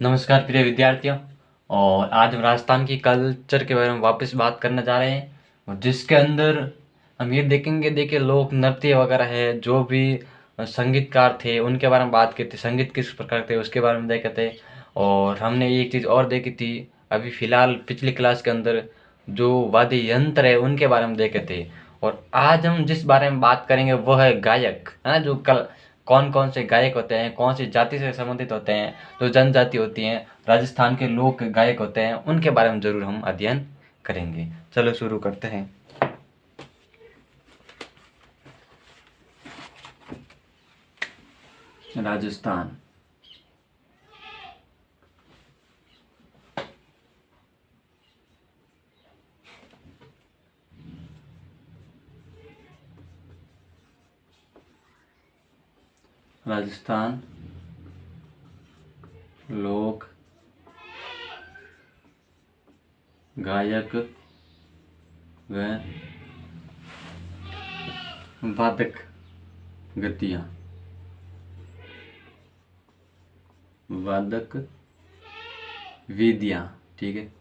नमस्कार प्रिय विद्यार्थियों। और आज हम राजस्थान की कल्चर के बारे में वापस बात करने जा रहे हैं, और जिसके अंदर हम ये देखेंगे। देखिए, लोक नृत्य वगैरह है, जो भी संगीतकार थे उनके बारे में बात की थी, संगीत किस प्रकार थे उसके बारे में देखे थे। और हमने एक चीज़ और देखी थी अभी फ़िलहाल पिछली क्लास के अंदर, जो वाद्य यंत्र है उनके बारे में देखे थे। और आज हम जिस बारे में बात करेंगे वो है गायक, है ना। जो कौन कौन से गायक होते हैं, कौन सी जाति से संबंधित होते हैं, जो जनजाति होती हैं, राजस्थान के लोक गायक होते हैं, उनके बारे में ज़रूर हम अध्ययन करेंगे। चलो शुरू करते हैं। राजस्थान। राजस्थान लोक गायक व वादक गतियाँ। वादक विधियाँ, ठीक है।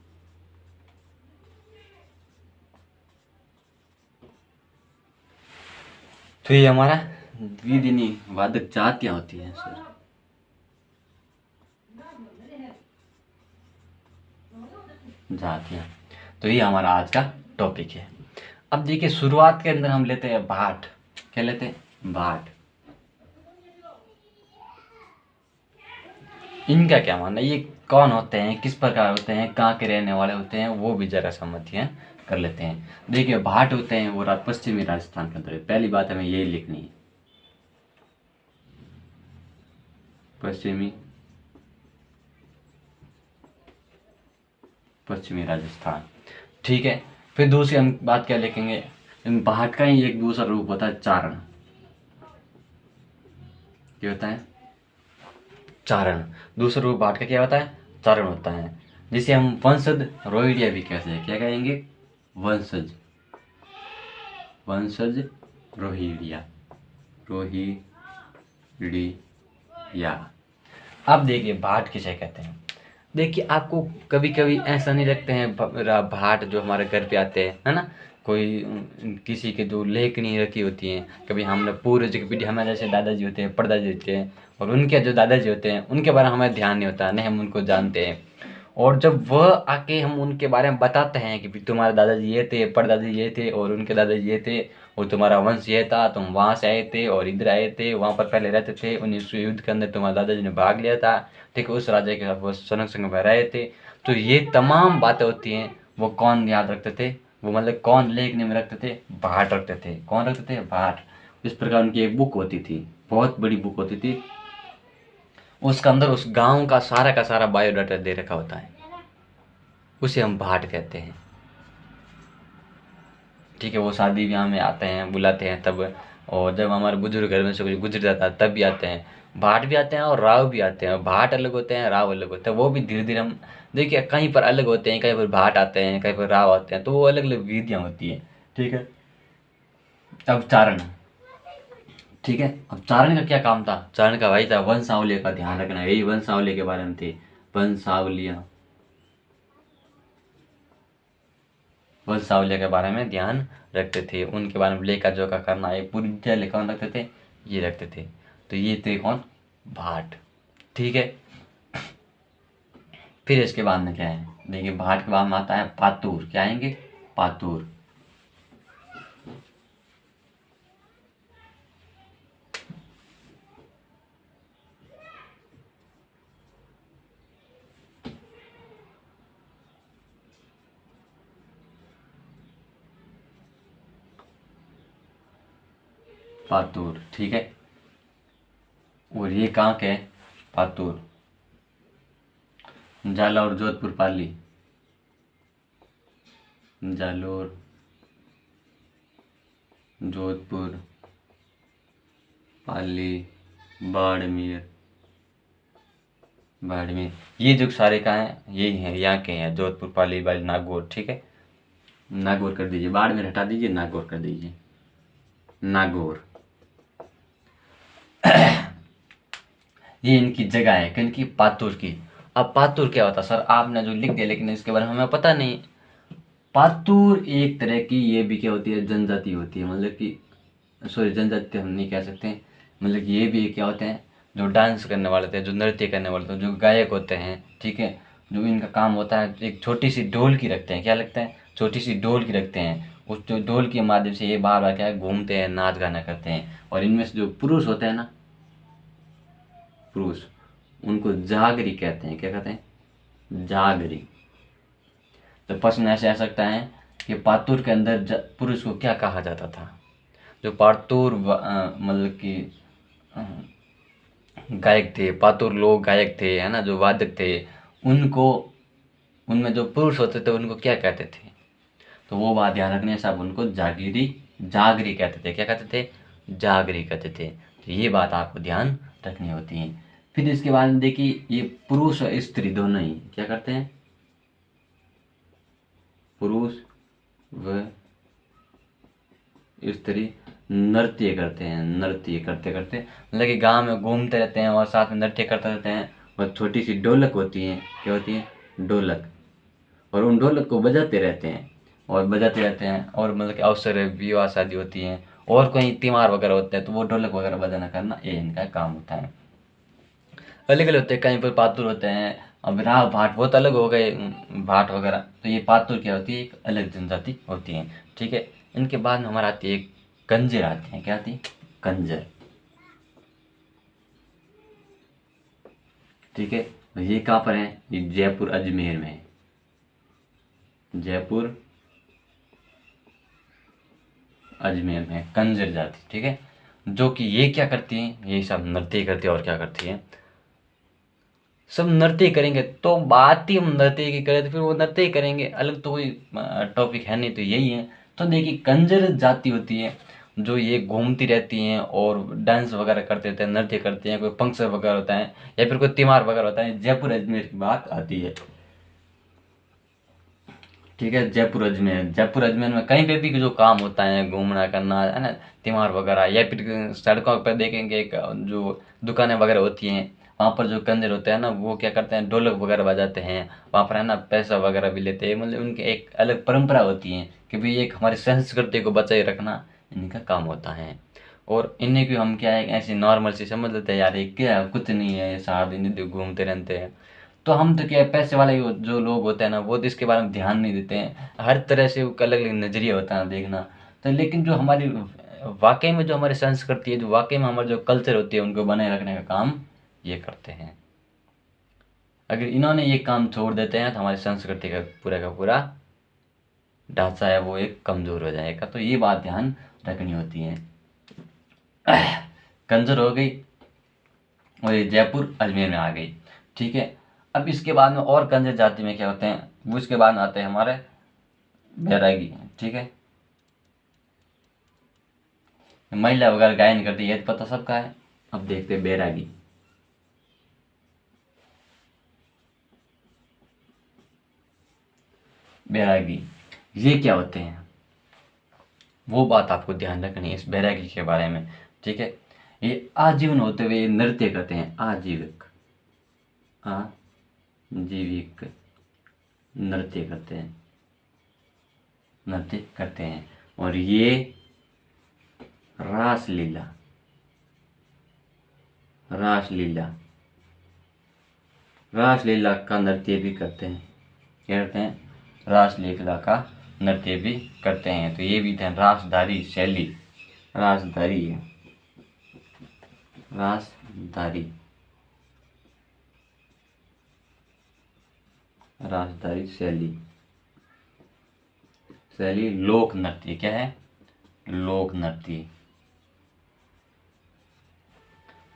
तो ये हमारा विधि नहीं, वादक जातियाँ होती हैं सर। जातियाँ। तो ये हमारा आज का टॉपिक है। अब देखिए, शुरुआत के अंदर हम लेते हैं भाट। क्या लेते हैं? भाट। इनका क्या मानना है, ये कौन होते हैं, किस प्रकार होते हैं, कहाँ के रहने वाले होते हैं, वो भी जरा समझिए कर लेते हैं। देखिए, भाट होते हैं वो पश्चिमी राजस्थान के अंदर है। पहली बात हमें यही लिखनी है, पश्चिमी राजस्थान, ठीक है। फिर दूसरी हम बात क्या लिखेंगे, भाट का ही एक दूसरा रूप होता है चारण। क्या होता है? चारण। दूसरा रूप भाट का क्या होता है? चारण होता है, जिसे हम वंशज रोहिड़िया भी कहते हैं। क्या कहेंगे? वंशज। वंशज रोहिड़िया। रोहिड़िया। अब देखिए, भाट किसे कहते हैं। देखिए, आपको कभी कभी ऐसा नहीं लगते हैं भाट जो हमारे घर पे आते हैं, है ना, कोई किसी के जो लेखनी रखी होती हैं, कभी हमने पूर्वज की पीढ़ी, हमारे जैसे दादाजी होते हैं, परदादी होते हैं, और उनके जो दादाजी होते हैं उनके बारे में हमें ध्यान नहीं होता, नहीं हम उनको जानते हैं। और जब वह आके हम उनके बारे में बताते हैं कि तुम्हारे दादाजी ये थे, परदादी ये थे, और उनके दादाजी ये थे, और तुम्हारा वंश ये था, तुम वहाँ से आए थे और इधर आए थे, वहाँ पर पहले रहते थे, 19 युद्ध के अंदर तुम्हारे दादाजी ने भाग लिया था, ठीक है, उस राजा के साथ वो संग संग में रहे थे। तो ये तमाम बातें होती हैं, वो कौन याद रखते थे, वो मतलब कौन लेखनी में रखते थे? भाट रखते थे। कौन रखते थे? भाट। इस प्रकार उनकी एक बुक होती थी, बहुत बड़ी बुक होती थी, उसके अंदर उस गांव का सारा बायोडाटा दे रखा होता है, उसे हम भाट कहते हैं, ठीक है। वो शादी ब्याह में आते हैं, बुलाते हैं तब, और जब हमारे बुजुर्ग घर में से कोई गुजर जाता है तब भी आते हैं। भाट भी आते हैं और राव भी आते हैं। भाट अलग होते हैं, राव अलग होते हैं। वो भी धीरे धीरे हम देखिए, कहीं पर अलग होते हैं, कहीं पर भाट आते हैं, कहीं पर राव आते हैं, तो वो अलग अलग विधियाँ होती हैं, ठीक है। अब चारण, ठीक है। अब चारण का क्या काम था? चारण का भाई था वंशावली का ध्यान रखना। यही वंशावली के बारे में थे, वंशावलियाँ। वंशावली के बारे में ध्यान रखते थे, उनके बारे में लेखा जोखा करना, एक पूरी डिटेल कौन रखते थे? ये रखते थे। तो ये थे कौन? भाट, ठीक है। फिर इसके बाद में क्या है, देखिए, भाट के बाद में आता है पातूर। क्या आएंगे? पातूर। पातूर, ठीक है। और ये कहाँ के है? पातूर, जालौर, जोधपुर, पाली। जालोर, जोधपुर, पाली, बाड़मेर। बाड़मेर, ये जो सारे कहाँ हैं? यही हैं, यहाँ के हैं, जोधपुर, पाली, बाड़ी, नागौर, ठीक है। नागौर कर दीजिए, बाड़मेर हटा दीजिए, नागौर कर दीजिए। नागौर। ये इनकी जगह है, किनकी? पातुर की। अब पातुर क्या होता है सर, आपने जो लिख दिया लेकिन इसके बारे में हमें पता नहीं। पातुर एक तरह की ये भी क्या होती है, जनजाति होती है, मतलब कि सॉरी जनजाति हम नहीं कह सकते, मतलब कि ये भी क्या होते हैं जो डांस करने वाले थे, जो नृत्य करने वाले थे, जो गायक होते हैं, ठीक है। जो इनका काम होता है एक छोटी सी ढोल की रखते हैं, क्या लगता है, छोटी सी ढोल की रखते हैं, उस जो ढोल के माध्यम से ये बार बार क्या है घूमते हैं, नाच गाना करते हैं। और इनमें से जो पुरुष होते हैं ना, पुरुष, उनको जागरी कहते हैं, क्या कहते हैं, जागरी। तो प्रश्न ऐसे आ सकता है कि पातुर के अंदर पुरुष को क्या कहा जाता था। जो पातुर मतलब कि गायक थे, पातुर लोग गायक थे, है ना, जो वादक थे, उनको, उनमें जो पुरुष होते थे उनको क्या कहते थे। तो वो बात ध्यान रखने साहब, उनको जागीरी, जागरी कहते थे, क्या कहते थे, जागरी कहते थे। तो ये बात आपको ध्यान रखनी होती है। फिर इसके बाद देखिए ये पुरुष और स्त्री दोनों ही क्या करते हैं, पुरुष व स्त्री नृत्य करते हैं। नृत्य करते करते मतलब कि गांव में घूमते रहते हैं और साथ में नृत्य करते रहते हैं। और छोटी सी ढोलक होती है, क्या होती है, ढोलक, और उन ढोलक को बजाते रहते हैं और बजाते रहते हैं। और मतलब कि अवसर विवाह शादी होती है और कोई त्योहार वगैरह होते हैं तो वो ढोलक वगैरह बजाना करना ये इनका काम होता है। अलग अलग होते हैं, कहीं पर पातुर होते हैं। अब रहा भाट, बहुत अलग हो गए भाट वगैरह। तो ये पातुर क्या होती है, एक अलग जनजाति होती है, ठीक है। इनके बाद में हमारा आती है कंजर आते हैं, क्या आती है, कंजर, ठीक है। ये कहाँ पर है, ये जयपुर अजमेर में है, जयपुर अजमेर में कंजर जाति, ठीक है। जो कि ये क्या करती हैं, ये सब नृत्य करती है। और क्या करती है, सब नृत्य करेंगे तो बात ही हम नृत्य की करें तो फिर वो नृत्य ही करेंगे, अलग तो कोई टॉपिक है नहीं। तो यही है। तो देखिए कंजर जाति होती है जो ये घूमती रहती हैं और डांस वगैरह करते रहते हैं, नृत्य करते हैं, कोई फंक्शन वगैरह होता है या फिर कोई त्योहार वगैरह होता है, जयपुर अजमेर की बात आती है, ठीक है। जयपुर अजमेर, जयपुर अजमेर में कहीं पे भी जो काम होता है, घूमना करना, है ना, त्योहार वगैरह, या फिर सड़कों पर देखेंगे जो दुकानें वगैरह होती हैं, वहाँ पर जो कंजर होते हैं ना वो क्या करते हैं, ढोलक वगैरह बजाते हैं वहाँ पर, है ना, पैसा वगैरह भी लेते हैं। मतलब उनकी एक अलग परंपरा होती है कि भाई एक हमारी संस्कृति को बचाए रखना इनका काम होता है। और इन्हें भी हम क्या है ऐसे नॉर्मल से समझ लेते हैं, यार ये क्या है, कुछ नहीं है, सारा दिन इधर घूमते रहते हैं। तो हम तो क्या है, पैसे वाले जो लोग होते हैं ना वो तो इसके बारे में ध्यान नहीं देते हैं, हर तरह से अलग अलग नजरिया होता है देखना। तो लेकिन जो हमारी वाकई में जो हमारी संस्कृति है, जो वाकई में हमारा जो कल्चर होती है, उनको बनाए रखने का काम ये करते हैं। अगर इन्होंने ये काम छोड़ देते हैं तो हमारी संस्कृति का पूरा ढांचा है वो एक कमजोर हो जाएगा। तो ये बात ध्यान रखनी होती है। कंजर हो गई और ये जयपुर अजमेर में आ गई, ठीक है। अब इसके बाद में और कंजर जाति में क्या होते हैं, वो इसके बाद में आते हैं हमारे बैरागी, ठीक है। महिला वगैरह गायन करती है तो पता सबका है। अब देखते हैं बैरागी। बैरागी ये क्या होते हैं, वो बात आपको ध्यान रखनी है इस बैरागी के बारे में, ठीक है। ये आजीवन होते हुए नृत्य करते हैं, आजीविक, आजीविक नृत्य करते हैं, नृत्य करते हैं। और ये रासलीला, रासलीला, रासलीला का नृत्य भी करते हैं, क्या करते हैं, रासलीला का नृत्य भी करते हैं। तो ये भी थे रासधारी शैली, रासधारी है, रासधारी, रासधारी शैली, शैली लोक नृत्य, क्या है, लोक नृत्य।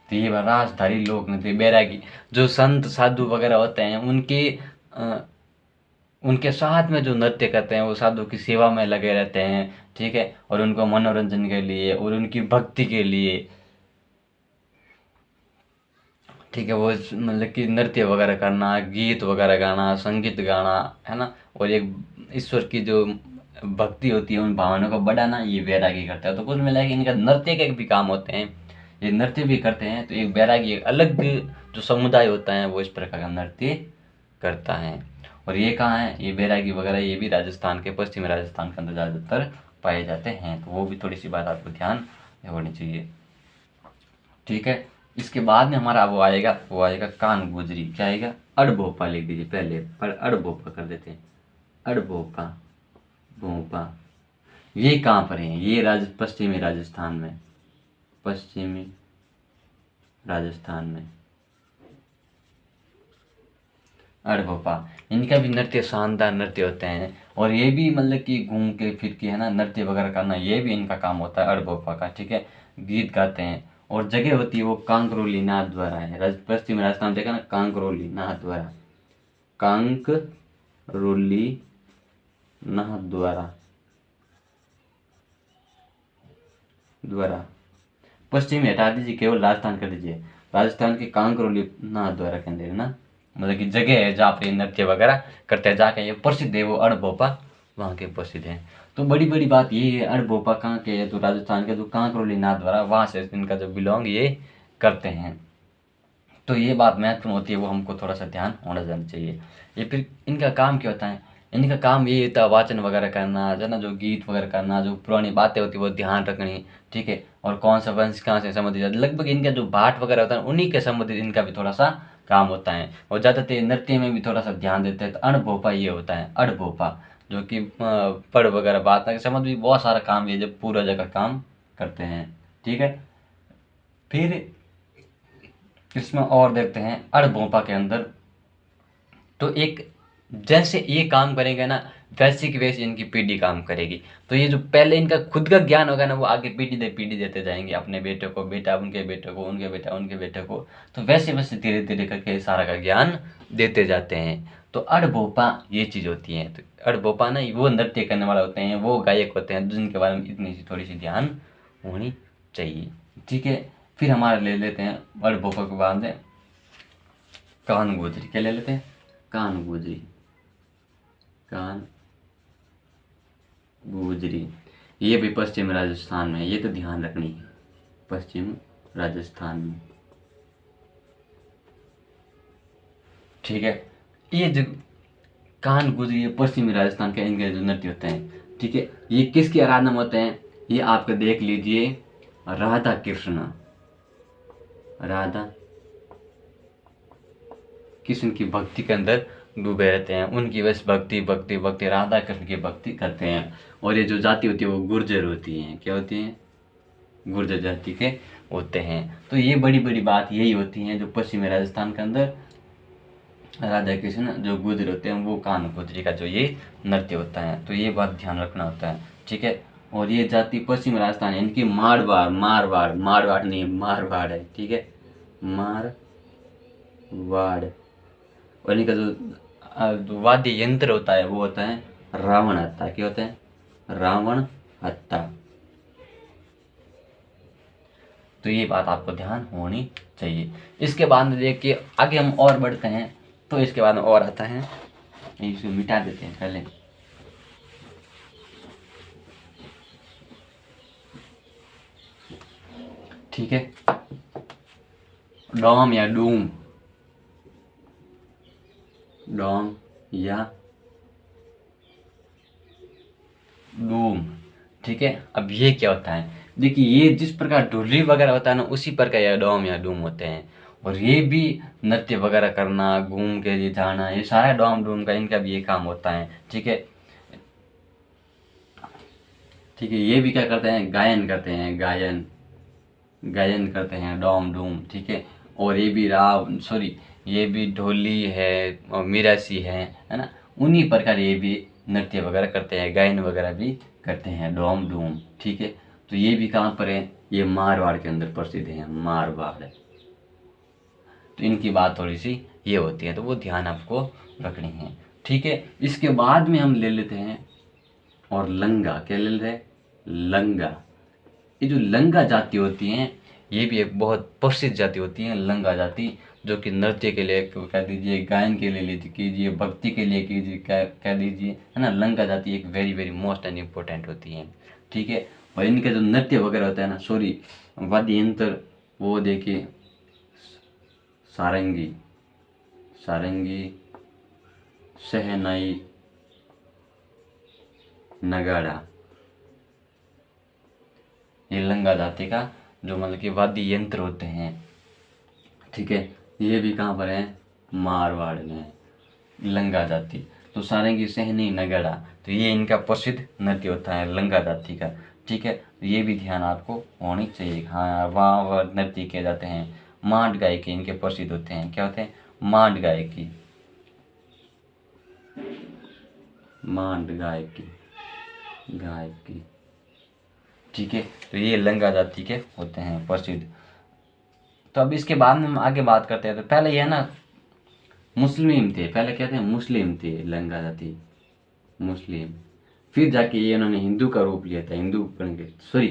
तो ये रासधारी लोक नृत्य बैरागी जो संत साधु वगैरह होते हैं उनके साथ में जो नृत्य करते हैं वो साधु की सेवा में लगे रहते हैं, ठीक है। और उनको मनोरंजन के लिए और उनकी भक्ति के लिए, ठीक है, वो मतलब कि नृत्य वगैरह करना, गीत वगैरह गाना, संगीत गाना, है ना, और एक ईश्वर की जो भक्ति होती है उन भावनाओं को बढ़ाना, ये बैरागी करता है। तो कुल मिला के इनका नृत्य के भी काम होते हैं, ये नृत्य भी करते हैं। तो एक बैरागी एक अलग जो समुदाय होता है वो इस प्रकार का नृत्य करता है। और ये कहाँ है, ये बैरागी वगैरह ये भी राजस्थान के, पश्चिमी राजस्थान के अंदर ज़्यादातर पाए जाते हैं। तो वो भी थोड़ी सी बात आपको ध्यान होनी चाहिए। ठीक है, इसके बाद में हमारा वो आएगा कान गुजरी। क्या आएगा, अड़भोपा लिख दीजिए पहले, पर अड़भोपा कर देते हैं, अड़भोपा भोपा। ये कहाँ पर है, ये पश्चिमी राजस्थान में, पश्चिमी राजस्थान में अड़भोपा। इनका भी नृत्य शानदार नृत्य होते हैं। और ये भी मतलब कि घूम के फिर के है ना नृत्य वगैरह करना, ये भी इनका काम होता है अड़भोपा का। ठीक है, गीत गाते हैं। और जगह होती है वो कांकरोली नाथ द्वारा है। पश्चिमी राजस्थान देखा ना, कांकरोली नाथ द्वारा, कांकरोली नाथ द्वारा पश्चिमी हटा दीजिए, केवल राजस्थान कर दीजिए। राजस्थान के कांकरोली नाथ द्वारा के अंदर ना, मतलब कि जगह है जहाँ पे नृत्य वगैरह करते हैं, जाके ये प्रसिद्ध है वो अड़भोपा वहाँ के प्रसिद्ध हैं। तो बड़ी बड़ी बात ये है, अड़भोपा कहाँ के है, तो राजस्थान के जो कांकरोली नाथ द्वारा, वहाँ से इनका जो बिलोंग ये करते हैं। तो ये बात महत्वपूर्ण होती है, वो हमको थोड़ा सा ध्यान होना जाना चाहिए। ये फिर इनका काम क्या होता है, इनका काम ये होता है वाचन वगैरह करना, जो ना जो गीत वगैरह करना, जो पुरानी बातें होती है वो ध्यान रखनी। ठीक है, और कौन सा वंश कहाँ से संबंधित है, लगभग इनका जो भाट वगैरह होता है उन्हीं के संबंधित इनका भी थोड़ा सा काम होता है। और ज़्यादातर नृत्य में भी थोड़ा सा ध्यान देते हैं। तो अड़भोपा ये होता है, अड़भोपा जो कि पढ़ वगैरह बात है समझ भी, बहुत सारा काम ये जब पूरा जगह काम करते हैं। ठीक है, फिर इसमें और देखते हैं अड़भोपा के अंदर। तो एक जैसे ये काम करेंगे ना, वैसे की वैसे इनकी पीढ़ी काम करेगी। तो ये जो पहले इनका खुद का ज्ञान होगा ना, वो आगे पीढ़ी देते जाएंगे, अपने बेटे को, बेटा उनके बेटे को, उनके बेटा उनके बेटे को। तो वैसे वैसे धीरे धीरे करके सारा का ज्ञान देते जाते हैं। तो अड़भोपा ये चीज़ होती है। तो अड़भोपा ना वो नृत्य करने वाले होते हैं, वो गायक होते हैं, जिनके बारे में इतनी सी थोड़ी सी ध्यान होनी चाहिए। ठीक है, फिर हमारा ले लेते हैं अड़भोपा के बाद में कान गुजरी। क्या ले लेते हैं, कान गुजरी, कान गुजरी। ये भी पश्चिम राजस्थान में, ये तो ध्यान रखनी है, पश्चिम राजस्थान में। ठीक है, ये जो कान गुजरी है पश्चिमी राजस्थान के, इनके जो नृत्य होते हैं। ठीक है, ये किसकी आराधना में होते हैं, ये आपको देख लीजिए, राधा कृष्ण, राधा कृष्ण की भक्ति के अंदर डूबे रहते हैं। उनकी बस भक्ति भक्ति भक्ति, राधा कृष्ण की भक्ति करते हैं। और ये जो जाति होती है वो गुर्जर होती है। क्या होती है, गुर्जर जाति के होते हैं। तो ये बड़ी बड़ी बात यही होती है, जो पश्चिमी राजस्थान के अंदर राधा कृष्ण जो गुर्जर होते हैं, वो कान गुजरी का जो ये नृत्य होता है। तो ये बात ध्यान रखना होता है। ठीक है, और ये जाति पश्चिमी राजस्थान है, इनकी मारवाड़ नहीं, मारवाड़ है। ठीक है, मारवाड़। और इनका जो वाद्य यंत्र होता है वो होता है रावण हत्था। क्या होता है, रावण हत्था। तो ये बात आपको ध्यान होनी चाहिए। इसके बाद में देखिए आगे हम और बढ़ते हैं। तो इसके बाद में और आता है, इसको मिटा देते हैं पहले। ठीक है, डोम या डूम, डोम या डूम। ठीक है, अब ये क्या होता है, देखिए ये जिस प्रकार ढोली वगैरह होता है ना, उसी प्रकार ये डोम या डूम होते हैं। और ये भी नृत्य वगैरह करना, घूम के लिए जाना, ये सारा डोम डूम का इनका भी ये काम होता है। ठीक है, ठीक है, ये भी क्या करते हैं, गायन करते हैं, गायन करते हैं, डोम डूम। ठीक है, और ये भी ये भी ढोली है और मिरासी है ना, उन्हीं प्रकार ये भी नृत्य वगैरह करते हैं, गायन वगैरह भी करते हैं, डोम डूम। ठीक है, तो ये भी कहाँ पर है, ये मारवाड़ के अंदर प्रसिद्ध है, मारवाड़। तो इनकी बात थोड़ी सी ये होती है, तो वो ध्यान आपको रखनी है। ठीक है, इसके बाद में हम ले लेते हैं और लंगा। क्या ले लेते हैं, लंगा। ये जो लंगा जाति होती हैं, ये भी एक बहुत प्रसिद्ध जाति होती है, लंगा जाति, जो कि नृत्य के लिए कह दीजिए, गायन के लिए कीजिए, भक्ति के लिए कीजिए, कह दीजिए, है ना। लंगा जाति एक very very most and important होती है। ठीक है, और इनका जो नृत्य वगैरह होता है ना, वाद्य यंत्र वो देखिए सारंगी, सारंगी, शहनाई, नगाड़ा, ये लंगा जाति का जो मतलब कि वाद्य यंत्र होते हैं, ठीक है। ये भी कहाँ पर है, मारवाड़ में है, लंगा जाति। तो सारंगी, सहनी, नगाड़ा, तो ये इनका प्रसिद्ध नृत्य होता है लंगा जाति का, ठीक है। तो ये भी ध्यान आपको होनी चाहिए। हाँ, वहाँ नृत्य किए जाते हैं। मांड गायकी इनके प्रसिद्ध होते हैं। क्या होते हैं, मांड गायकी, मांड गायकी, गायकी, ठीक है। तो ये लंगा जाति के होते हैं प्रसिद्ध। तो अब इसके बाद में हम आगे बात करते हैं। तो पहले ये ना मुस्लिम थे, पहले क्या थे, मुस्लिम थे, लंगा जाति मुस्लिम। फिर जाके ये इन्होंने हिंदू का रूप लिया था, हिंदू बन गए, सॉरी,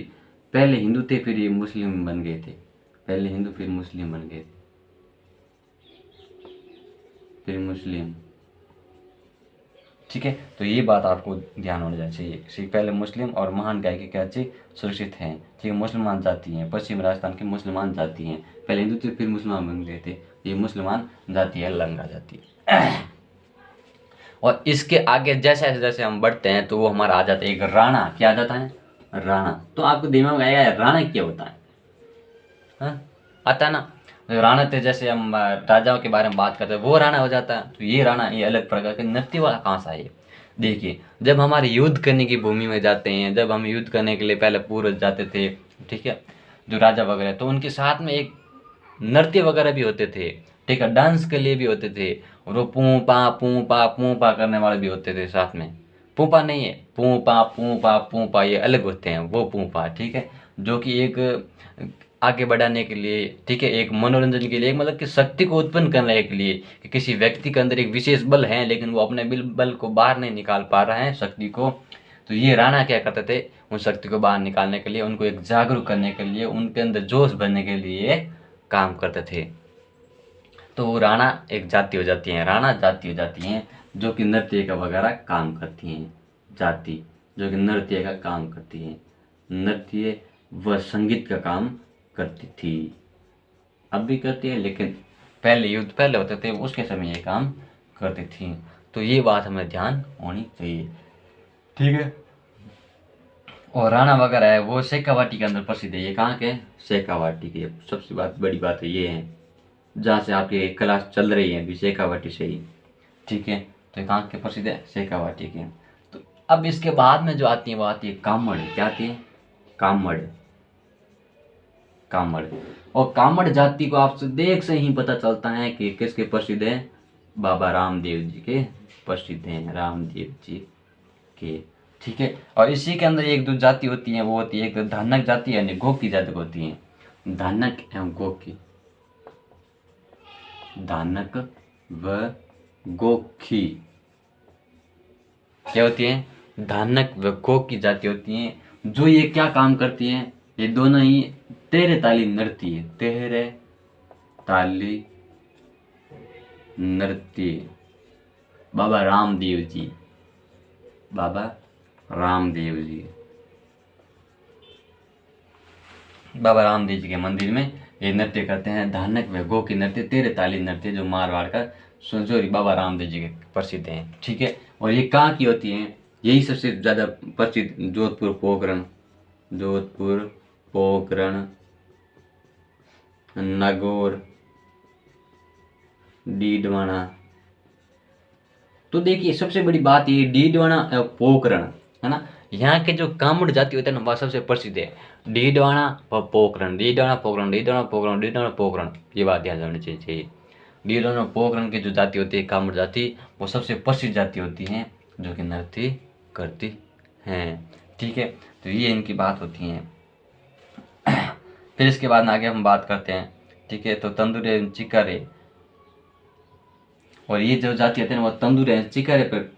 पहले हिंदू थे फिर ये मुस्लिम बन गए थे, पहले हिंदू फिर मुस्लिम बन गए थे, फिर मुस्लिम, ठीक है। तो ये बात आपको ध्यान होना चाहिए। पहले मुस्लिम और महान गायकी क्या चाहिए, सुरक्षित हैं, ठीक है। मुसलमान जाति हैं, पश्चिम राजस्थान की मुसलमान जाति हैं, पहले हिंदू थे फिर मुसलमान बन गए थे, ये मुसलमान जाति है, लंगा जाति। और इसके आगे जैसे जैसे हम बढ़ते हैं तो वो हमारा आ जाता है एक राणा। क्या आ जाता है, राणा। तो आपको दिमाग में आएगा राणा क्या होता है, हाँ? आता है ना। राणा थे, जैसे हम राजाओं के बारे में बात करते हैं वो राणा हो जाता है। तो ये राणा ये अलग प्रकार के नृत्य वाला कहाँ सा है ये। देखिए जब हमारे युद्ध करने की भूमि में जाते हैं, जब हम युद्ध करने के लिए पहले पूर्वज जाते थे, ठीक है, जो राजा वगैरह, तो उनके साथ में एक नृत्य वगैरह भी होते थे, ठीक है, डांस के लिए भी होते थे। और वो पूं पा करने वाले भी होते थे साथ में। पूपा नहीं है, पूं पा ये अलग होते हैं, वो पूपा, ठीक है, जो कि एक आगे बढ़ाने के लिए, ठीक है, एक मनोरंजन के लिए, एक मतलब कि शक्ति को उत्पन्न करने के लिए, कि किसी व्यक्ति के अंदर एक विशेष बल है लेकिन वो अपने बल को बाहर नहीं निकाल पा रहा है, शक्ति को। तो ये राणा क्या करते थे, उन शक्ति को बाहर निकालने के लिए, उनको एक जागरूक करने के लिए, उनके अंदर जोश भरने के लिए काम करते थे। तो वो राणा एक जाति हो जाती है, राणा जाति हो जाती हैं, जो कि नृत्य का वगैरह काम करती हैं, जाति जो कि नृत्य का काम करती हैं, नृत्य व संगीत का काम करती थी, अब भी करती है, लेकिन पहले युद्ध पहले होते थे उसके समय ये काम करती थी। तो ये बात हमें ध्यान होनी चाहिए, ठीक है। और राणा वगैरह है वो शेखावाटी के अंदर प्रसिद्ध है। ये कहाँ के, शेखावाटी के। सबसे बड़ी बात है ये है, जहाँ से आपकी क्लास चल रही है अभी, शेखावाटी से ही, ठीक है। तो कहाँ के प्रसिद्ध है, शेखावाटी के। तो अब इसके बाद में जो आती है वो आती है कामड़। क्या आती है, कामड़, कामड़। और कामड़ जाति को आपसे देख से ही पता चलता है कि किसके प्रसिद्ध है, बाबा रामदेव जी के प्रसिद्ध हैं, रामदेव जी के, ठीक है। और इसी के अंदर एक दो जाति होती है, वो होती है एक धानक जाति यानी गोकी जाति होती है, धानक एवं गोकी, धानक व गोखी क्या होती है, धानक व गोकी जाति होती हैं। जो ये क्या काम करती हैं, ये दोनों ही तेरे ताली नृत्य, तेरे ताली नृत्य, बाबा रामदेव जी, बाबा रामदेव जी, बाबा रामदेव जी के मंदिर में ये नृत्य करते हैं, धानक व गोकी नृत्य, तेरे ताली नृत्य, जो मारवाड़ का संजोरी बाबा रामदेव जी के प्रसिद्ध हैं, ठीक है। और ये कहाँ की होती हैं, यही सबसे ज़्यादा प्रसिद्ध जोधपुर पोखरण, जोधपुर पोखरण, नागौर, डीडवाना। तो देखिए सबसे बड़ी बात ये डीडवाना पोखरण है ना, यहाँ के जो कामड़ जाति होते हैं ना वह सबसे प्रसिद्ध है, डीडवाना व पोखरण, डीडवाना पोखरण, डीडवाना पोखरण, डीडवाना पोखरण, ये बात ध्यान रखनी चाहिए। डीडवाना पोखरण की जो जाति होती है कामड़ जाति, वो सबसे प्रसिद्ध जाति होती है जो कि नृत्य करती हैं, ठीक है। तो ये इनकी बात होती हैं। फिर इसके बाद आगे हम बात करते हैं, ठीक है। तो तंदूरे एवं चिकारे, और ये जो जाति होती है ना वो तंदूरे एवं चिकारे पर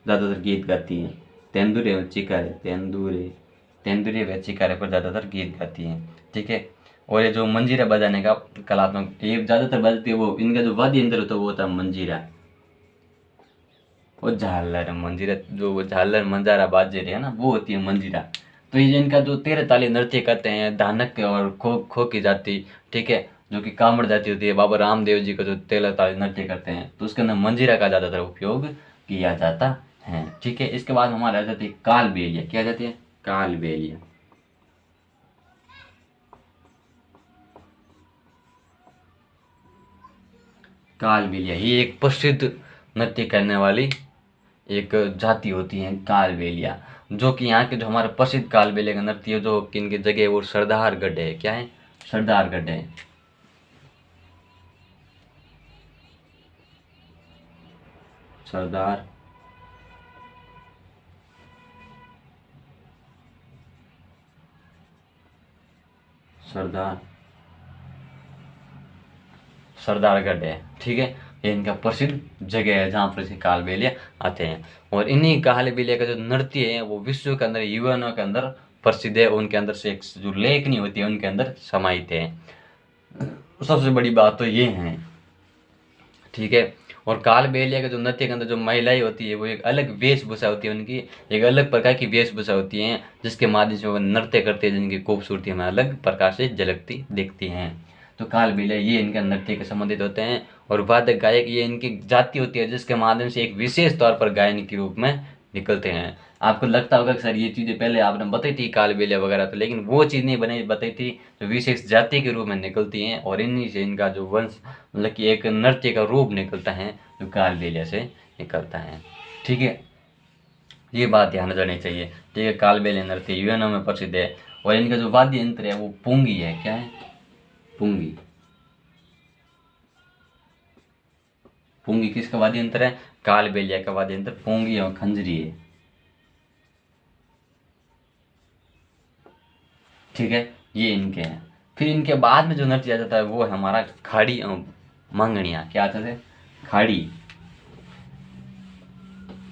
ज़्यादातर गीत गाती हैं, तेंदुरे एवं चिकारे, तेंदुरे व चिकारे पर ज़्यादातर गीत गाती हैं, ठीक है। और ये जो मंजीरा बजाने का कलात्मक, ये ज़्यादातर बजती है, वो इनका जो वाद्य यंत्र होता है वो होता है मंजीरा और झालर। मंजीरा जो वो झालर मंजारा बाजे रहे है ना, वो होती है मंजीरा। तो ये इनका जो 13 ताली नृत्य करते हैं, धानक और खो खो की जाति, ठीक है, जो कि कामड़ जाति होती है, बाबा रामदेव जी का जो 13 ताली नृत्य करते हैं, तो उसके अंदर मंजीरा का ज़्यादातर उपयोग किया जाता है, ठीक है। इसके बाद हमारे आ जाती है काल बेलिया। क्या जाती है? काल बेलिया। काल बेलिया ये एक प्रसिद्ध नृत्य करने वाली एक जाति होती है काल बेलिया, जो कि यहाँ के जो हमारे प्रसिद्ध काल बेलिया का नृत्य है, जो कि इनकी जगह है वो सरदारगढ़ है। क्या है? सरदारगढ़ है। सरदार सरदार सरदारगढ़ है, ठीक है। ये इनका प्रसिद्ध जगह है जहाँ पर से काल बेलिया आते हैं। और इन्हीं काल बेलिया का जो नृत्य है वो विश्व के अंदर युवानों के अंदर प्रसिद्ध है। उनके अंदर से एक जो लेखनी होती है उनके अंदर समाहित है। सबसे बड़ी बात तो ये है, ठीक है। और काल बेलिया के जो नृत्य के अंदर जो महिलाएं होती है वो एक अलग वेशभूषा होती है, उनकी एक अलग प्रकार की वेशभूषा होती है, जिसके माध्यम से वो नृत्य करते हैं, जिनकी खूबसूरती हमें अलग प्रकार से झलकती दिखती हैं। तो काल बेलिया ये इनके नृत्य के संबंधित होते हैं। और वादक गायक ये इनकी जाति होती है, जिसके माध्यम से एक विशेष तौर पर गायन के रूप में निकलते हैं। आपको लगता होगा कि सर ये चीज़ें पहले आपने बताई थी काल बेलिया वगैरह, तो लेकिन वो चीज़ नहीं बनी बताई थी जो विशेष जाति के रूप में निकलती हैं, और इन्हीं से इनका जो वंश मतलब कि एक नृत्य का रूप निकलता है जो काल बेलिया से निकलता है, ठीक है। ये बात ध्यान रखनी चाहिए, ठीक है। काल बेलिया नृत्य यूएनओ में प्रसिद्ध है। और इनका जो वाद्य यंत्र है वो पुंगी है। क्या है? पुंगी। पुंगी किसका वाद्य यंत्र है? काल बेलिया का वाद्य यंत्र पुंगी और खंजरी है, ठीक है। ये इनके हैं। फिर इनके बाद में जो नृत्य आ जाता है वो है हमारा खाड़ी मांगणिया। क्या आता है? खाड़ी,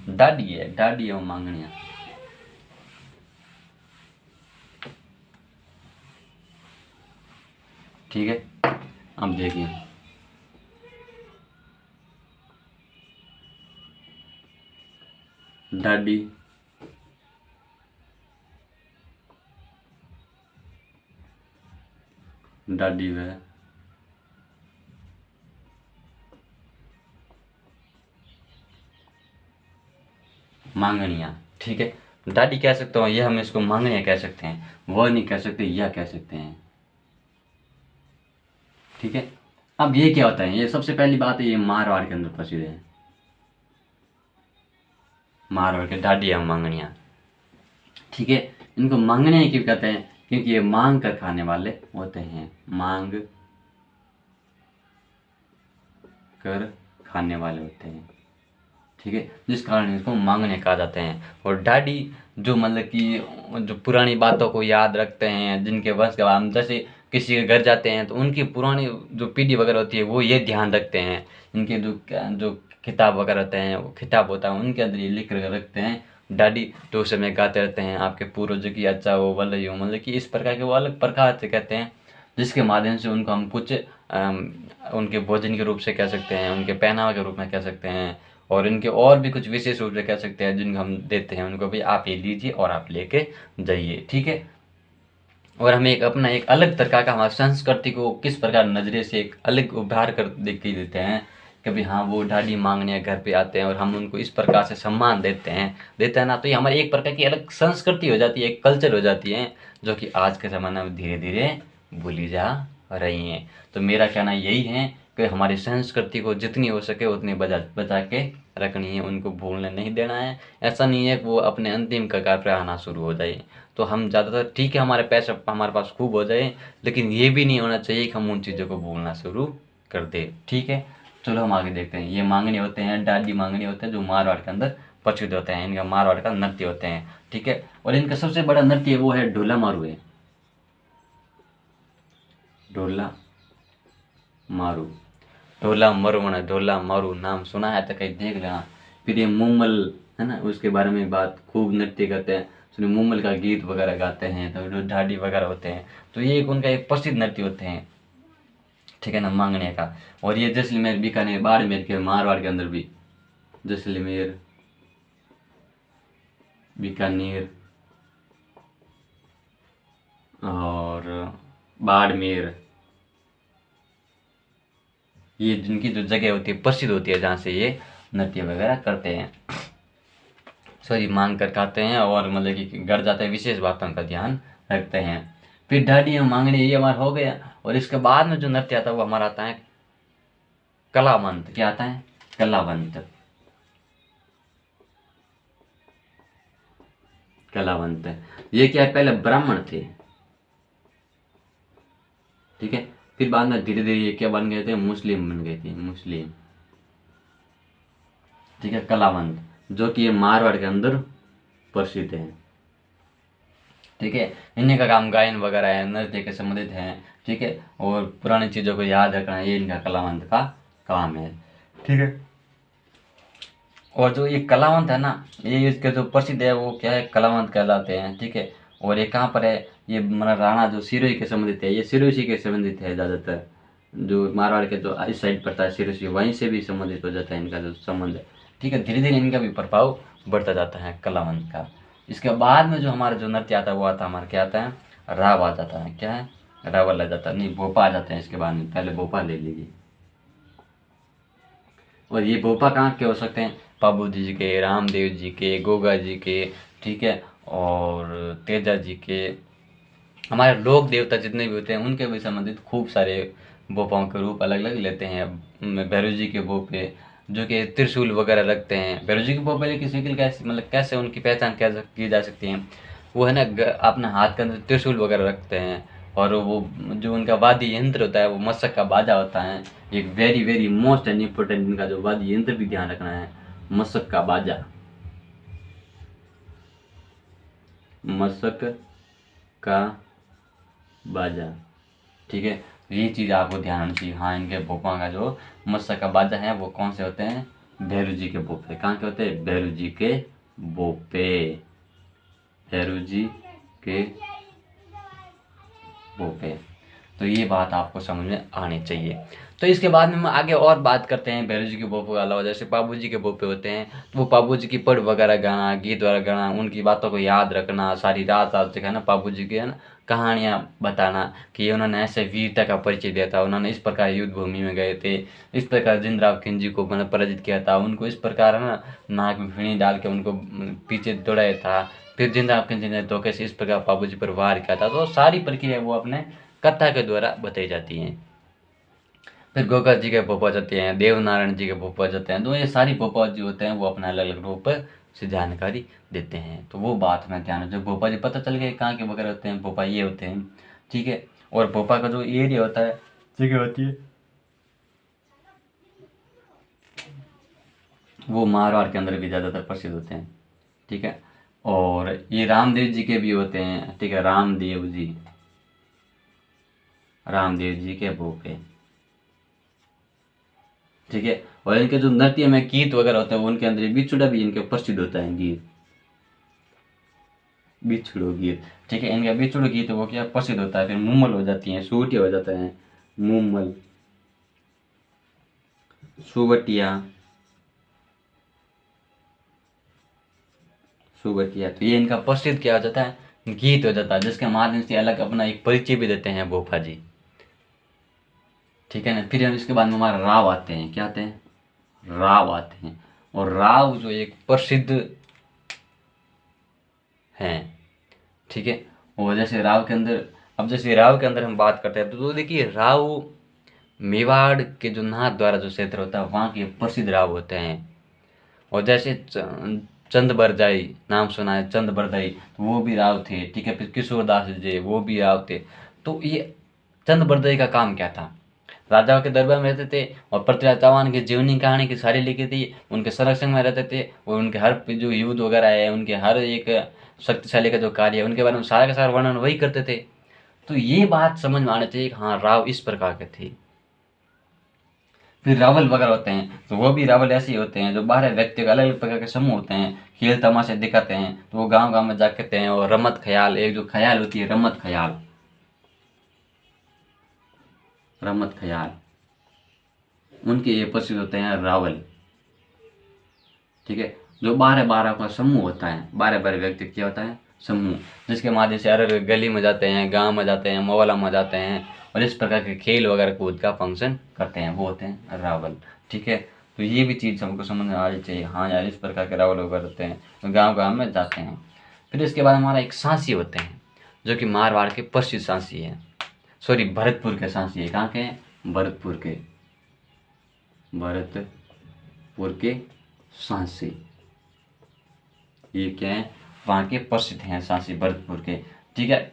डाडी है, डाडी और मांगणिया, ठीक है। अब देखिए डाडी, डाडी व मांगणिया, ठीक है। डाडी कह सकते हो, ये हम इसको मांगणिया कह सकते हैं, वो नहीं कह सकते, यह कह सकते हैं, ठीक है। अब ये क्या होता है? ये सबसे पहली बात है, ये मारवाड़ के अंदर प्रसिद्ध है। मारवाड़ के डाडी एवं मांगणिया, ठीक है। इनको मांगणिया क्यों कहते हैं? क्योंकि ये मांग कर खाने वाले होते हैं, मांग कर खाने वाले होते हैं, ठीक है, जिस कारण इसको मांगने कहा जाते हैं। और डाडी जो मतलब कि जो पुरानी बातों को याद रखते हैं, जिनके वंश के हम जैसे किसी के घर जाते हैं तो उनकी पुरानी जो पीढ़ी वगैरह होती है वो ये ध्यान रखते हैं, इनके जो जो किताब वगैरह होते हैं, वो किताब होता है उनके अंदर ये लिख कर रखते हैं डाडी, तो उस समय गाते रहते हैं आपके पूर्वज की अच्छा हो भले हो, मतलब कि इस प्रकार के वो अलग प्रकार से कहते हैं, जिसके माध्यम से उनको हम कुछ उनके भोजन के रूप से कह सकते हैं, उनके पहनावा के रूप में कह सकते हैं, और इनके और भी कुछ विशेष रूप से कह सकते हैं जिनको हम देते हैं उनको, भी आप ये लीजिए और आप लेके जाइए, ठीक है। और हमें एक अपना एक अलग प्रकार का हमारी संस्कृति को किस प्रकार नज़रिए से एक अलग उभार कर देख के देते हैं कि भाई हाँ वो डाली मांगने घर पे आते हैं और हम उनको इस प्रकार से सम्मान देते हैं ना, तो ये हमारी एक प्रकार की अलग संस्कृति हो जाती है, एक कल्चर हो जाती है, जो कि आज के ज़माने में धीरे धीरे भूली जा रही हैं। तो मेरा कहना यही है कि हमारी संस्कृति को जितनी हो सके उतनी बचा के रखनी है, उनको भूलने नहीं देना है। ऐसा नहीं है कि वो अपने अंतिम कगार पर आना शुरू हो जाए, तो हम ज़्यादातर ठीक है हमारे पैसे हमारे पास खूब हो जाए, लेकिन ये भी नहीं होना चाहिए कि हम उन चीज़ों को भूलना शुरू कर दें, ठीक है। चलो हम आगे देखते हैं। ये मांगने होते हैं, डाडी मांगने होते हैं, जो मारवाड़ के अंदर प्रचलित होते हैं, इनका मारवाड़ का नृत्य होते हैं, ठीक है। और इनका सबसे बड़ा नृत्य वो है ढोला मारू है, ढोला मारू, ढोला मरुमण, ढोला मारू नाम सुना है तो कहीं देख लेना। फिर ये मुम्मल है ना, उसके बारे में बात खूब नृत्य करते हैं, उसने मुम्मल का गीत वगैरह गाते हैं, तो जो ढाडी वगैरह होते हैं, तो ये एक उनका एक प्रसिद्ध नृत्य होते हैं, ठीक है ना, मांगने का। और ये जैसलमेर बीकानेर बाड़मेर के मारवाड़ के अंदर भी, जैसलमेर बीकानेर और बाड़मेर, ये जिनकी जो जगह होती है प्रसिद्ध होती है जहाँ से ये नृत्य वगैरह करते हैं, सॉरी मांग कर खाते हैं और मतलब कि घर जाते हैं, विशेष बातों का ध्यान रखते हैं। फिर ढाडी मांगनी ये हमारा हो गया, और इसके बाद में जो नृत्य आता है वो हमारा आता है कलावंत। क्या आता है? कलावंत। कलावंत ये क्या है, पहले ब्राह्मण थे, ठीक है, फिर बाद में धीरे धीरे ये क्या बन गए थे, मुस्लिम बन गए थे, मुस्लिम, ठीक है। कलावंत जो कि ये मारवाड़ के अंदर प्रसिद्ध है, ठीक है। इन्हीं का काम गायन वगैरह है, नृत्य के संबंधित हैं, ठीक है, और पुरानी चीज़ों को याद रखना ये इनका कलावंत का काम है, ठीक है। और जो ये कलावंत है ना, ये इसके जो प्रसिद्ध है वो क्या है, कलावंत कहलाते हैं, ठीक है। और ये कहाँ पर है, ये मतलब राणा जो सिरोही के संबंधित है, ये सिरोही के संबंधित है ज़्यादातर, जो मारवाड़ के जो इस साइड पड़ता है सिरोही, वहीं से भी संबंधित हो जाता है इनका जो संबंध है, ठीक है। धीरे धीरे इनका भी प्रभाव बढ़ता जाता है कलावंत का। इसके बाद में जो हमारा जो नृत्य आता है वो आता है हमारा क्या आता है, राव आ जाता है। क्या है? रावल आ जाता है, नहीं भोपा आ जाते हैं इसके बाद में, पहले भोपा ले लीजिए। और ये भोपा कहाँ के हो सकते हैं, बाबू जी के, रामदेव जी के, गोगा जी के, ठीक है, और तेजा जी के, हमारे लोक देवता जितने भी होते हैं उनके भी संबंधित खूब सारे भोपाओं के रूप अलग अलग लेते हैं। भैरव जी के भोपे जो कि त्रिशूल वगैरह रखते हैं, भैरव जी के भोपे किसी के कैसे मतलब कैसे उनकी पहचान कैसे की जा सकती है, वो है ना अपने हाथ के अंदर त्रिशूल वगैरह रखते हैं, और वो जो उनका वाद्य यंत्र होता है वो मशक का बाजा होता है, एक very very most and important इनका जो वाद्य यंत्र भी ध्यान रखना है, मशक का बाजा, मशक का बाजा, ठीक है। ये चीज़ आपको ध्यान रखनी चाहिए। हाँ, इनके भोपा का जो मशक का बाजा है वो कौन से होते हैं, भैरव जी के भोपे। कहाँ के होते हैं, भैरव जी के भोपे, भैरव जी के भोपे। तो ये बात आपको समझ में आनी चाहिए। तो इसके बाद में हम आगे और बात करते हैं भैरव जी के भोपे के अलावा, जैसे बाबू जी के भोपे होते हैं, तो वो बाबू जी की पढ़ वगैरह गाना, गीत वगैरह गाना, उनकी बातों को याद रखना, सारी रात रात सिखाना, बाबू जी के है ना कहानियाँ बताना कि उन्होंने ऐसे वीरता का परिचय दिया था, उन्होंने इस प्रकार युद्ध भूमि में गए थे, इस प्रकार जिंदराव खिलजी को मतलब पराजित किया था, उनको इस प्रकार है ना नाक में फेणी डाल के उनको पीछे दौड़ाया था, फिर जिंदराव खिलजी ने धोखे से इस प्रकार बाबू जी पर वार किया था। तो सारी प्रक्रिया वो अपने कथा के द्वारा बताई जाती हैं। फिर गोगा जी के भोपा जाते हैं, देवनारायण जी के भोपा जाते हैं, तो ये सारी भोपा जी होते हैं वो अपना अलग अलग रूप से जानकारी देते हैं। तो वो बात में ध्यान रखो, भोपा जी पता चल गए कहाँ के वगैरह होते हैं, भोपा ये होते हैं, ठीक है। और भोपा का जो एरिया होता है, जगह होती है, वो मारवाड़ के अंदर भी ज़्यादातर प्रसिद्ध होते हैं, ठीक है। और ये रामदेव जी के भी होते हैं, ठीक है, रामदेव जी के भोपे, ठीक है। और इनके जो नृत्य में गीत वगैरह होते हैं उनके अंदर बिछुड़ा भी इनके प्रसिद्ध होता है, गीत, बिछुड़ो गीत, ठीक है। इनका बिछुड़ो गीत वो क्या प्रसिद्ध होता है। फिर मुम्मल हो जाती हैं, सूटिया हो जाता है, मुम्मल, सुवटिया, सुवटिया, तो ये इनका प्रसिद्ध क्या हो जाता है, गीत हो जाता है, जिसके माध्यम से अलग अपना एक परिचय भी देते हैं भोपा जी, ठीक है ना। फिर हम इसके बाद में हमारा राव आते हैं, क्या आते हैं, राव आते हैं। और राव जो एक प्रसिद्ध हैं, ठीक है। और जैसे राव के अंदर, अब जैसे राव के अंदर हम बात करते हैं तो देखिए राव मेवाड़ के जो नाथ द्वारा जो क्षेत्र होता है वहाँ के प्रसिद्ध राव होते हैं। और जैसे चंद बरदाई नाम सुना है, चंद बरदाई, तो वो भी राव थे, ठीक है। फिर किशोर दास जी वो भी राव थे। तो ये चंद बरदाई का काम क्या था, राजाओं के दरबार में रहते थे और पृथ्वीराज चौहान की जीवनी कहानी की सारी लिखी थी, उनके संरक्षण में रहते थे, और उनके हर जो युद्ध वगैरह है, उनके हर एक शक्तिशाली का जो कार्य है उनके बारे में सारा का सारा वर्णन वही करते थे। तो ये बात समझ में आना चाहिए कि हाँ राव इस प्रकार के थे। फिर रावल वगैरह होते हैं, तो वो भी रावल ऐसे ही होते हैं जो बाहर व्यक्ति का अलग अलग प्रकार के समूह होते हैं, खेल तमाशे दिखाते हैं, तो वो गांव गांव में जा करते हैं। और रमत ख्याल, एक जो ख्याल होती है रमत ख्याल, रमत ख्याल, उनके ये प्रसिद्ध होते हैं रावल, ठीक है। जो 12-12 का समूह होता है, 12-12 व्यक्ति क्या होता है, समूह, जिसके माध्यम से अलग अलग गली में जाते हैं, गांव में जाते हैं, मोहल्ला में जाते हैं और इस प्रकार के खेल वगैरह कूद का फंक्शन करते हैं, वो होते हैं रावल। ठीक है, तो ये भी चीज़ हमको समझ में आनी चाहिए। हाँ यार, इस प्रकार के रावल वगैरह होते हैं, तो गाँव गाँव में जाते हैं। फिर इसके बाद हमारा एक सांसी होते हैं, जो कि मारवाड़ के प्रसिद्ध सांसी हैं, सॉरी भरतपुर के सांसी है। कहाँ के हैं? भरतपुर के, भरतपुर के सांसी, ये क्या है? वहाँ के प्रसिद्ध हैं सांसी, भरतपुर के। ठीक है,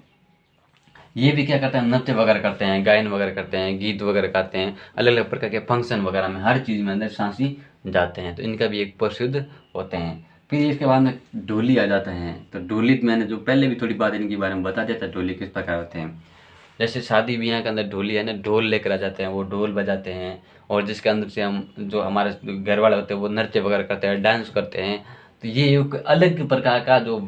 ये भी क्या करते हैं? नृत्य वगैरह करते हैं, गायन वगैरह करते हैं, गीत वगैरह गाते हैं, अलग अलग प्रकार के फंक्शन वगैरह में, हर चीज़ में अंदर सांसी जाते हैं, तो इनका भी एक प्रसिद्ध होते हैं। फिर इसके बाद में ढोली आ जाते हैं। तो ढोली मैंने जो पहले भी थोड़ी बात इनके बारे में बता दिया था, ढोली किस प्रकार होते हैं। जैसे शादी ब्याह के अंदर ढोली है ना, ढोल लेकर आ जाते हैं, वो ढोल बजाते हैं और जिसके अंदर से हम जो हमारे घर वाले होते हैं वो नृत्य वगैरह करते हैं, डांस करते हैं। तो ये एक अलग प्रकार का जो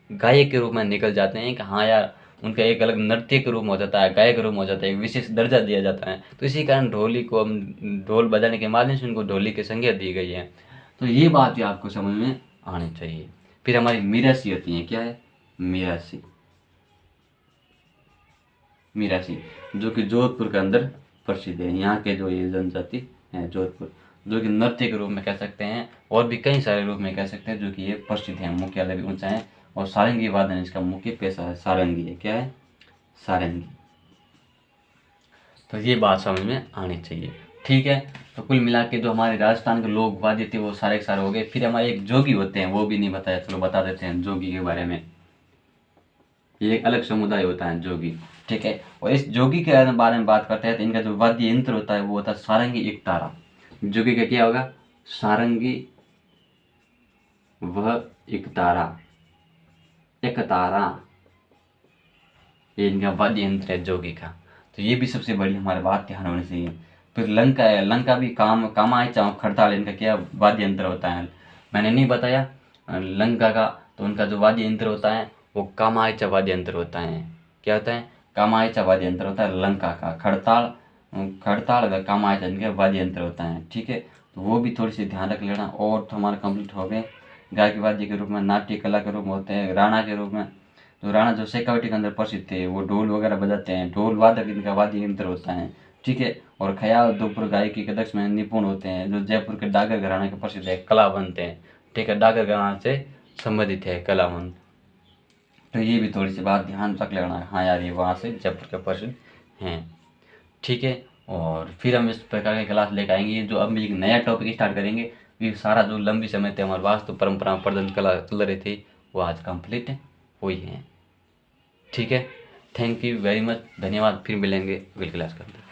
गायक के रूप में निकल जाते हैं कि हाँ यार, उनका एक अलग नृत्य के रूप में हो जाता है, गायक रूप में हो जाता है, एक विशेष दर्जा दिया जाता है। तो इसी कारण ढोली को हम ढोल बजाने के माध्यम से उनको ढोली की संज्ञा दी गई है। तो ये बात भी आपको समझ में आनी चाहिए। फिर हमारी मीरासी होती है। क्या है? मीरासी, मीरासी जो कि जोधपुर के अंदर प्रसिद्ध है। यहाँ के जो ये जनजाति है जोधपुर, जो कि नृत्य के रूप में कह सकते हैं और भी कई सारे रूप में कह सकते हैं, जो कि ये प्रसिद्ध है, मुख्यालय भी ऊंचा है और सारंगी वादन इसका मुख्य पेशा है। सारंगी है। क्या है? सारंगी। तो ये बात समझ में आनी चाहिए। ठीक है, तो कुल मिला के जो हमारे राजस्थान के लोग वाद्य थे वो सारे के सारे हो गए। फिर हमारे एक जोगी होते हैं, वो भी नहीं बताया, चलो बता देते हैं जोगी के बारे में। ये एक अलग समुदाय होता है जोगी। ठीक है, और इस जोगी के बारे में बात करते हैं तो इनका जो वाद्य यंत्र होता है वो होता है सारंगी एकतारा। जोगी का क्या होगा? सारंगी वह एकतारा, एकतारा, ये इनका वाद्य यंत्र है जोगी का। तो ये भी सबसे बड़ी हमारे बात ध्यान होनी चाहिए। फिर लंका है, लंका भी कामायचा खड़ताल इनका क्या वाद्य यंत्र होता है, मैंने नहीं बताया लंका का। तो उनका जो वाद्य यंत्र होता है वो कामायचा वाद्य यंत्र होता है। क्या होता है? कामायचा वाद्य यंत्र होता है लंका का। खड़ताल, खड़ताल व कामायचा इनके वाद्य यंत्र होता है। ठीक है, तो वो भी थोड़ी सी ध्यान रख लेना। और तो हमारे कंप्लीट हो गए। गायकी वाद्य के रूप में, नाट्य कला के रूप में होते हैं, राणा के रूप में। तो राणा जो शेखावटी के अंदर प्रसिद्ध थे, वो ढोल वगैरह बजाते हैं, ढोल वादक इनका वाद्य यंत्र होता है। ठीक है, और ख्याल दोपुर गायकी के दक्ष में निपुण होते हैं, जो जयपुर के डागर घराने के प्रसिद्ध है, कलावंत हैं। ठीक है, डागर घराने से संबंधित है, कलावंत। तो ये भी थोड़ी सी बात ध्यान रख लेना। हाँ यार, ये वहाँ से जयपुर के प्रसिद्ध हैं। ठीक है, और फिर हम इस प्रकार की क्लास लेकर आएंगे। जो अब एक नया टॉपिक स्टार्ट करेंगे, ये सारा जो लंबी समय तक हमारे वास्तु परंपरा प्रदर्शन कला चल रही थी वो आज कंप्लीट हुई है। ठीक है, थैंक यू वेरी मच, धन्यवाद। फिर मिलेंगे अगली क्लास के अंदर।